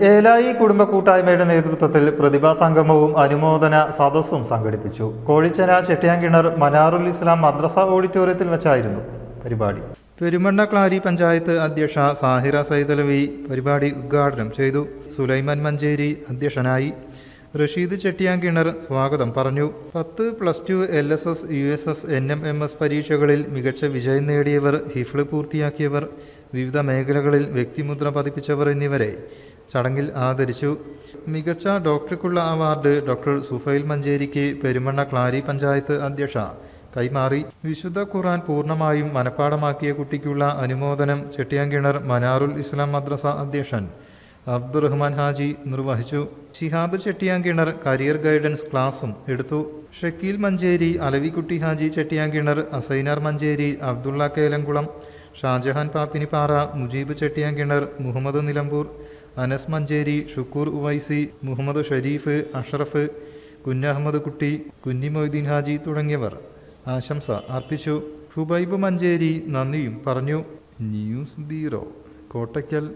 ഏലായി കുടുംബ കൂട്ടായ്മയുടെ നേതൃത്വത്തിൽ പ്രതിഭാ സംഗമവും അനുമോദന സദസ്സും സംഘടിപ്പിച്ചു. കോഴിച്ചന ചെട്ടിയാങ്കിണർ മനാറുൽ ഇസ്ലാം മദ്രസ ഓഡിറ്റോറിയത്തിൽ വെച്ചായിരുന്നു പരിപാടി. പെരുമണ്ണ ക്ലാരി പഞ്ചായത്ത് അധ്യക്ഷ സാഹിറ സൈദലവി പരിപാടി ഉദ്ഘാടനം ചെയ്തു. സുലൈമാൻ മഞ്ചേരി അധ്യക്ഷനായി. റഷീദ് ചെട്ടിയാങ്കിണർ സ്വാഗതം പറഞ്ഞു. 10+2 LSS, USS, NMMS പരീക്ഷകളിൽ മികച്ച വിജയം നേടിയവർ, ഹിഫ്ള് പൂർത്തിയാക്കിയവർ, വിവിധ മേഖലകളിൽ വ്യക്തിമുദ്ര പതിപ്പിച്ചവർ എന്നിവരെ ചടങ്ങിൽ ആദരിച്ചു. മികച്ച ഡോക്ടർക്കുള്ള അവാർഡ് ഡോക്ടർ സുഫൈൽ മഞ്ചേരിക്ക് പെരുമണ്ണ ക്ലാരി പഞ്ചായത്ത് അധ്യക്ഷ കൈമാറി. വിശുദ്ധ ഖുർആൻ പൂർണ്ണമായും മനഃപ്പാടമാക്കിയ കുട്ടിക്കുള്ള അനുമോദനം ചെട്ടിയാങ്കിണർ മനാറുൽ ഇസ്ലാം മദ്രസ അധ്യക്ഷൻ അബ്ദുറഹ്മാൻ ഹാജി നിർവഹിച്ചു. ശിഹാബ് ചെട്ടിയാങ്കിണർ കരിയർ ഗൈഡൻസ് ക്ലാസും എടുത്തു. ഷക്കീൽ മഞ്ചേരി, അലവിക്കുട്ടി ഹാജി ചെട്ടിയാങ്കിണർ, അസൈനാർ മഞ്ചേരി, അബ്ദുള്ള കേലംകുളം, ഷാജഹാൻ പാപ്പിനിപ്പാറ, മുജീബ് ചെട്ടിയാങ്കിണർ, മുഹമ്മദ് നിലമ്പൂർ, അനസ് മഞ്ചേരി, ഷുക്കൂർ ഉവൈസി, മുഹമ്മദ് ഷരീഫ്, അഷ്റഫ്, കുഞ്ഞഹമ്മദ് കുട്ടി, കുഞ്ഞി മൊയ്തീൻ ഹാജി തുടങ്ങിയവർ ആശംസ അർപ്പിച്ചു. ഹുബൈബ് മഞ്ചേരി നന്ദിയും പറഞ്ഞു. News bureau, Kottakkal.